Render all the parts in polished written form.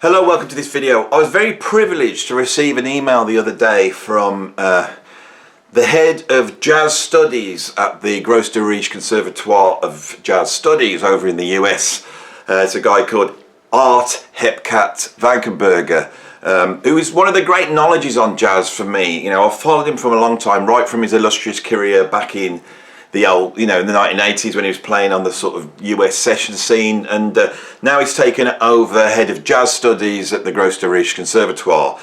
Hello, welcome to this video. I was very privileged to receive an email the other day from the head of jazz studies at the Gros de Riche Conservatoire of Jazz Studies over in the US. It's a guy called Art Hepcat Vankenberger, who is one of the great knowledges on jazz for me. You know, I've followed him for a long time, right from his illustrious career back in the old, in the 1980s when he was playing on the sort of US session scene, and now he's taken over head of jazz studies at the Gros de Riche Conservatoire.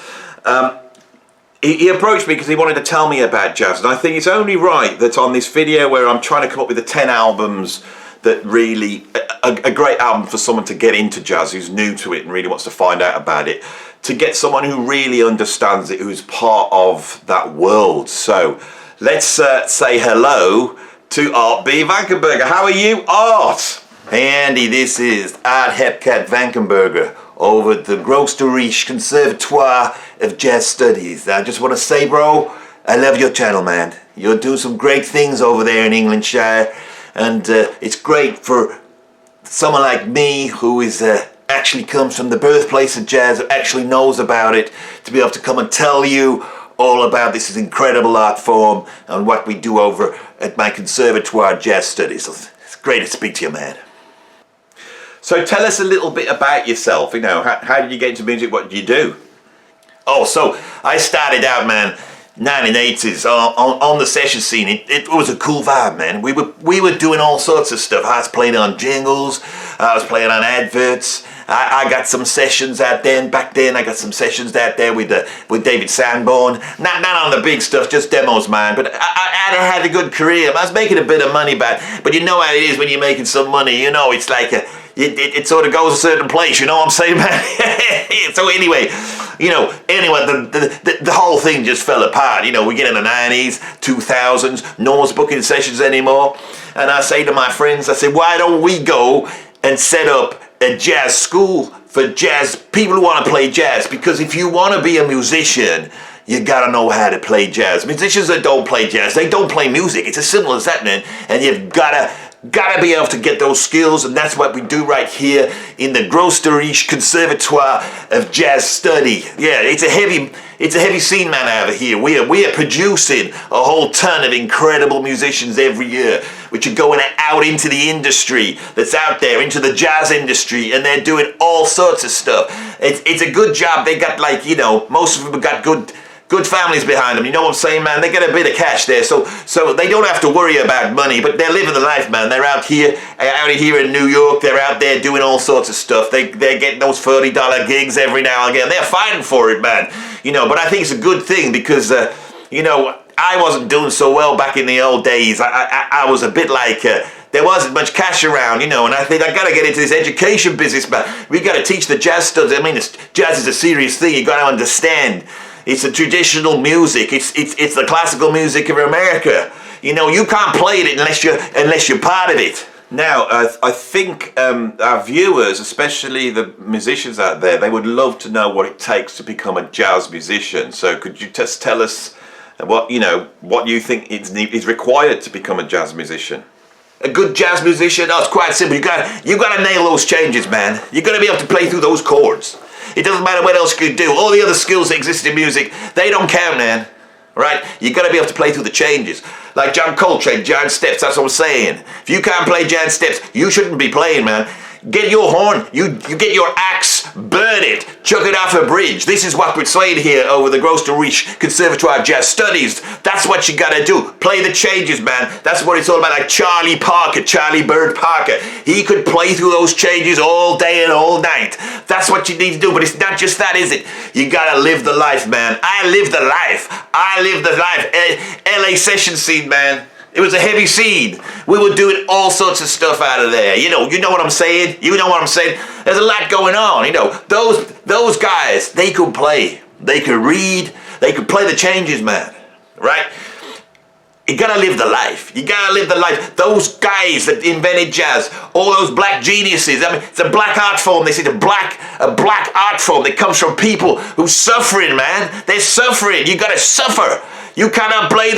He approached me because he wanted to tell me about jazz, and I think it's only right that on this video where I'm trying to come up with the 10 albums that really, a great album for someone to get into jazz who's new to it and really wants to find out about it, to get someone who really understands it, who's part of that world. So let's say hello to Art B. Vankenberger. How are you, Art? Hey Andy, this is Art Hepcat Vankenberger over at the Gros de Riche Conservatoire of Jazz Studies. I just want to say, bro, I love your channel, man. You're doing some great things over there in Englandshire, and it's great for someone like me who is actually comes from the birthplace of jazz, who actually knows about it, to be able to come and tell you all about this incredible art form and what we do over at my Conservatoire Jazz Studies. It's great to speak to you, man. So tell us a little bit about yourself. You know, how did you get into music? What did you do? Oh, so I started out, man, 1980s on the session scene. It was a cool vibe, man. We were doing all sorts of stuff. I was playing on jingles. I was playing on adverts. I got some sessions out there. Back then, I got some sessions out there with David Sanborn. Not on the big stuff, just demos, man. But I had a good career. I was making a bit of money back. But you know how it is when you're making some money. You know, it's like it sort of goes a certain place. You know what I'm saying, man? So anyway, the whole thing just fell apart. You know, we get in the 90s, 2000s. No one's booking sessions anymore. And I say to my friends, I say, why don't we go and set up a jazz school for jazz people who want to play jazz? Because if you want to be a musician, you gotta know how to play jazz. Musicians that don't play jazz, they don't play music. It's as simple as that, man. And you've gotta be able to get those skills, and that's what we do right here in the Gros de Riche Conservatoire of Jazz Study. Yeah, it's a heavy scene, man, over here. We are producing a whole ton of incredible musicians every year, which are going out into the industry that's out there, into the jazz industry, and they're doing all sorts of stuff. It's a good job. They got, like, most of them have got good families behind them. You know what I'm saying, man? They get a bit of cash there, so they don't have to worry about money, but they're living the life, man. They're out here in New York. They're out there doing all sorts of stuff. They're getting those $30 gigs every now and again. They're fighting for it, man. But I think it's a good thing because, I wasn't doing so well back in the old days. I was a bit like, there wasn't much cash around, and I think I got to get into this education business, man. We got to teach the jazz studs. I mean, jazz is a serious thing. You got to understand. It's a traditional music. It's the classical music of America. You can't play it unless you're part of it. Now, I think our viewers, especially the musicians out there, they would love to know what it takes to become a jazz musician. So could you just tell us what you think is required to become a jazz musician? A good jazz musician? Oh, it's quite simple. You got to nail those changes, man. You got to be able to play through those chords. It doesn't matter what else you can do. All the other skills that exist in music, they don't count, man. Right? You got to be able to play through the changes. Like John Coltrane, John Steps, that's what I'm saying. If you can't play John Steps, you shouldn't be playing, man. Get your horn, you get your axe, burn it, chuck it off a bridge. This is what we're saying here over the Gros de Riche Conservatoire Jazz Studies. That's what you gotta do. Play the changes, man. That's what it's all about. Like Charlie Bird Parker. He could play through those changes all day and all night. That's what you need to do, but it's not just that, is it? You gotta live the life, man. I live the life. LA session scene, man. It was a heavy scene. We were doing all sorts of stuff out of there. You know what I'm saying? You know what I'm saying? There's a lot going on. Those guys, they could play. They could read. They could play the changes, man. Right? You gotta live the life. You gotta live the life. Those guys that invented jazz, all those black geniuses. I mean, it's a black art form. They say a black art form that comes from people who's suffering, man. They're suffering. You gotta suffer. You cannot play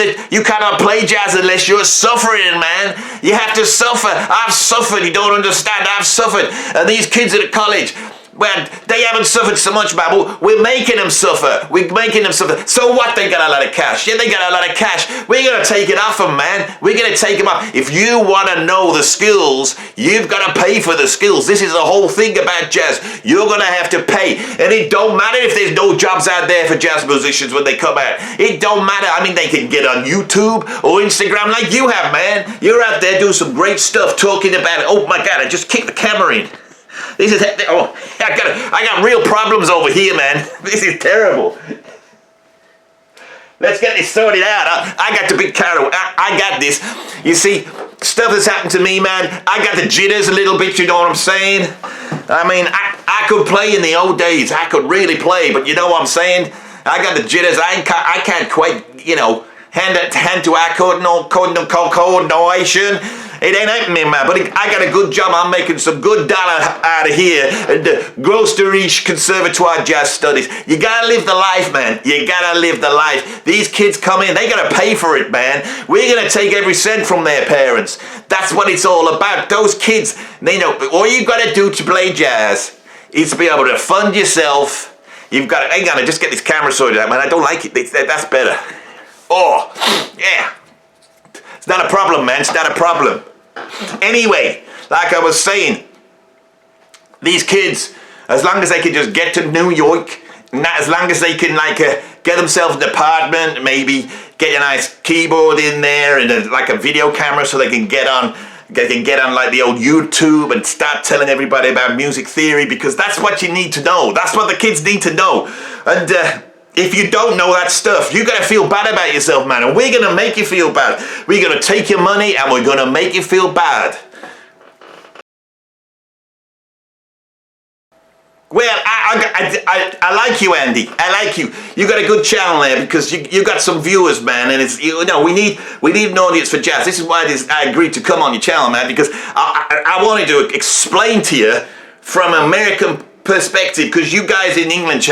jazz unless you're suffering, man. You have to suffer. I've suffered. You don't understand. I've suffered. And these kids at college, Well, they haven't suffered so much, Babu. We're making them suffer. We're making them suffer. So what? They got a lot of cash. Yeah, they got a lot of cash. We're going to take it off them, man. We're going to take them off. If you want to know the skills, you've got to pay for the skills. This is the whole thing about jazz. You're going to have to pay. And it don't matter if there's no jobs out there for jazz musicians when they come out. It don't matter. I mean, they can get on YouTube or Instagram like you have, man. You're out there doing some great stuff talking about it. Oh, my God, I just kicked the camera in. This is, oh, I got real problems over here, man. This is terrible. Let's get this sorted out. I got the big carrot. I got this. You see, stuff that's happened to me, man. I got the jitters a little bit, you know what I'm saying? I mean, I could play in the old days. I could really play, but you know what I'm saying? I got the jitters. I can't quite, you know, hand to eye coordination. It ain't happening, man, but I got a good job. I'm making some good dollar out of here at the Gros de Riche Conservatoire Jazz Studies. You gotta live the life, man. You gotta live the life. These kids come in, they gotta pay for it, man. We're gonna take every cent from their parents. That's what it's all about. Those kids, they know, all you gotta do to play jazz is to be able to fund yourself. You've got to, hang on, just get this camera sorted out, man. I don't like it. That's better. Oh, yeah. It's not a problem, man. It's not a problem. Anyway, like I was saying, these kids, as long as they can just get to New York, as long as they can get themselves an apartment, maybe get a nice keyboard in there and like a video camera so they can get on like the old YouTube and start telling everybody about music theory, because that's what you need to know. That's what the kids need to know. And if you don't know that stuff, you gotta feel bad about yourself, man. And we're gonna make you feel bad. We're gonna take your money and we're gonna make you feel bad. Well, I like you, Andy. I like you. You got a good channel there because you got some viewers, man. And it's, you know, we need an audience for jazz. This is why I agreed to come on your channel, man, because I wanted to explain to you from American perspective, because you guys in England,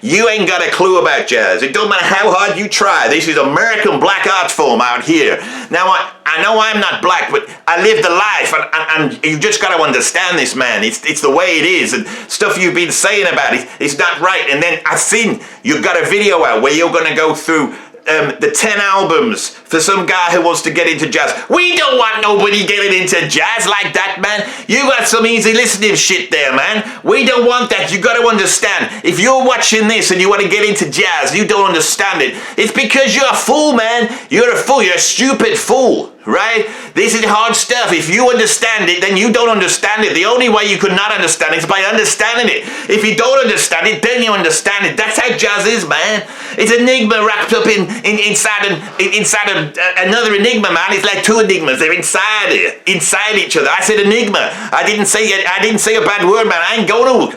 you ain't got a clue about jazz. It don't matter how hard you try. This is American black art form out here. Now, I know I'm not black, but I live the life, and you just got to understand this, man. It's the way it is, and stuff you've been saying about it's not right. And then I've seen you've got a video out where you're going to go through the 10 albums for some guy who wants to get into jazz. We don't want nobody getting into jazz like that, man. You got some easy listening shit there, man. We don't want that. You got to understand. If you're watching this and you want to get into jazz, you don't understand it. It's because you're a fool, man. You're a fool. You're a stupid fool. Right? This is hard stuff. If you understand it, then you don't understand it. The only way you could not understand it is by understanding it. If you don't understand it, then you understand it. That's how jazz is, man. It's an enigma wrapped up inside another enigma, man. It's like two enigmas. They're inside each other. I said enigma. I didn't say a bad word, man. I ain't gonna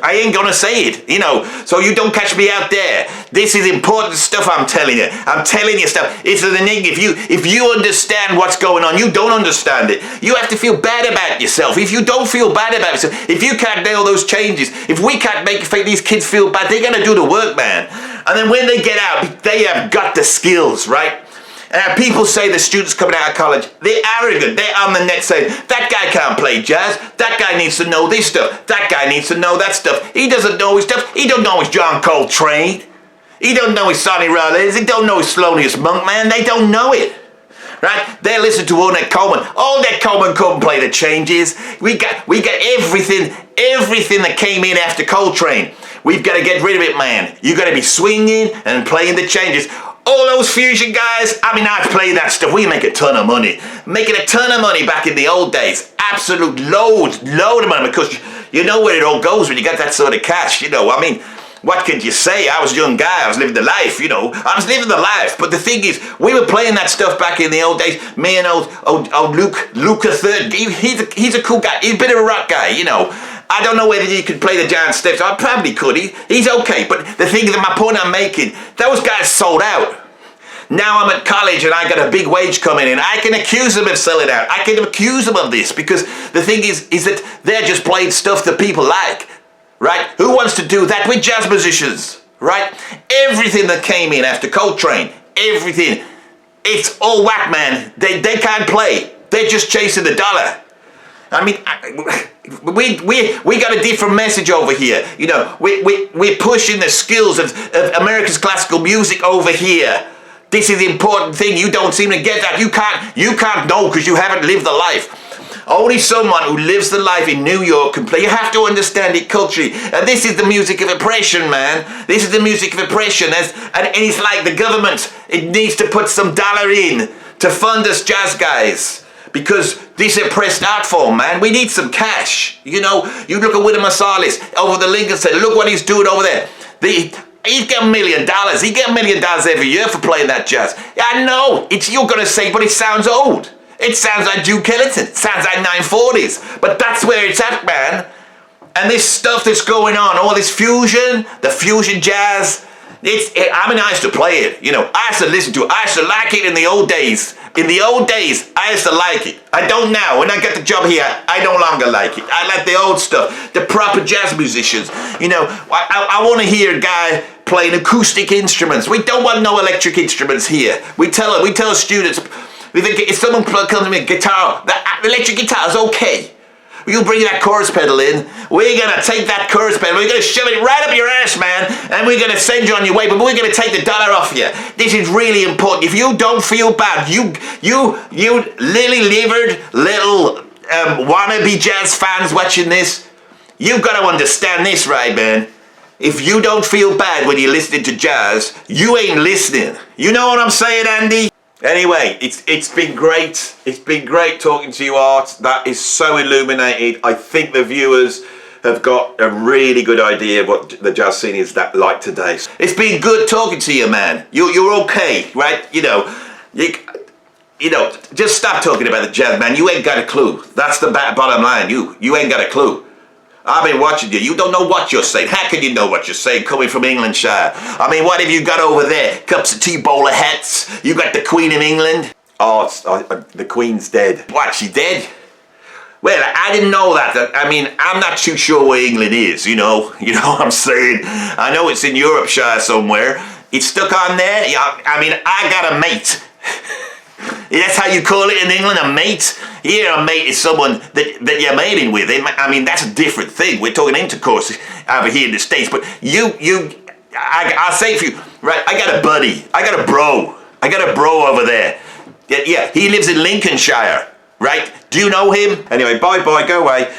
say it. You know. So you don't catch me out there. This is important stuff. I'm telling you. I'm telling you stuff. It's an enigma. If you understand what's going on, you don't understand it. You have to feel bad about yourself. If you don't feel bad about yourself, if you can't nail those changes, if we can't make these kids feel bad, they're gonna do the work, man. And then when they get out, they have got the skills, right? And people say the students coming out of college, they're arrogant. They're on the net saying, that guy can't play jazz. That guy needs to know this stuff. That guy needs to know that stuff. He doesn't know his stuff. He don't know his John Coltrane. He don't know his Sonny Rollins. He don't know his Thelonious Monk, man. They don't know it. Right? They listen to Ornette Coleman. Ornette Coleman couldn't play the changes. We got everything that came in after Coltrane. We've got to get rid of it, man. You got to be swinging and playing the changes. All those fusion guys, I mean, I've played that stuff. We make a ton of money. Making a ton of money back in the old days. Absolute load of money, because you know where it all goes when you got that sort of cash, you know. I mean, what could you say? I was a young guy. I was living the life, you know. I was living the life. But the thing is, we were playing that stuff back in the old days. Me and old Luca Third. He's a cool guy. He's a bit of a rock guy, you know. I don't know whether he could play the giant steps. I probably could. He's okay. But the thing is, my point I'm making, those guys sold out. Now I'm at college and I got a big wage coming in. I can accuse them of selling out. I can accuse them of this, because the thing is that they're just playing stuff that people like. Right? Who wants to do that with jazz musicians? Right? Everything that came in after Coltrane, everything, it's all whack, man. They can't play. They're just chasing the dollar. I mean, we got a different message over here. You know, we're pushing the skills of America's classical music over here. This is the important thing. You don't seem to get that. You can't know because you haven't lived the life. Only someone who lives the life in New York can play. You have to understand it culturally. And this is the music of oppression, man. This is the music of oppression. And it's like the government, it needs to put some dollar in to fund us jazz guys. Because this oppressed art form, man, we need some cash. You know, you look at Wynton Marsalis over the Lincoln Center. Look what he's doing over there. He's getting $1 million. He gets $1 million every year for playing that jazz. Yeah, I know. You're going to say, but it sounds old. It sounds like Duke Ellington. It sounds like 940s. But that's where it's at, man. And this stuff that's going on, all this fusion, the fusion jazz, I used to play it. You know, I used to listen to it. I used to like it in the old days. In the old days, I used to like it. I don't now. When I get the job here, I no longer like it. I like the old stuff, the proper jazz musicians. You know, I want to hear a guy playing acoustic instruments. We don't want no electric instruments here. We tell students, if someone comes to me, guitar, the electric guitar is okay. You bring that chorus pedal in, we're going to take that chorus pedal, we're going to shove it right up your ass, man, and we're going to send you on your way, but we're going to take the dollar off you. This is really important. If you don't feel bad, you lily-livered little wannabe jazz fans watching this, you've got to understand this, right, man? If you don't feel bad when you're listening to jazz, you ain't listening. You know what I'm saying, Andy? Anyway, it's been great. It's been great talking to you, Art. That is so illuminated. I think the viewers have got a really good idea of what the jazz scene is like today. It's been good talking to you, man. You're okay, right? You know, just stop talking about the jazz, man. You ain't got a clue. That's the bottom line. You ain't got a clue. I've been watching you. You don't know what you're saying. How can you know what you're saying coming from Englandshire? I mean, what have you got over there? Cups of tea, bowler hats. You got the Queen of England. Oh, the Queen's dead. What, she dead? Well, I didn't know that. I mean, I'm not too sure where England is, you know what I'm saying? I know it's in Yorkshire somewhere. It's stuck on there. Yeah, I mean, I got a mate. That's how you call it in England, a mate? Here, a mate is someone that you're mating with. I mean, that's a different thing. We're talking intercourse over here in the States. But I'll say for you, right, I got a buddy. I got a bro over there. Yeah, he lives in Lincolnshire, right? Do you know him? Anyway, bye-bye, go away.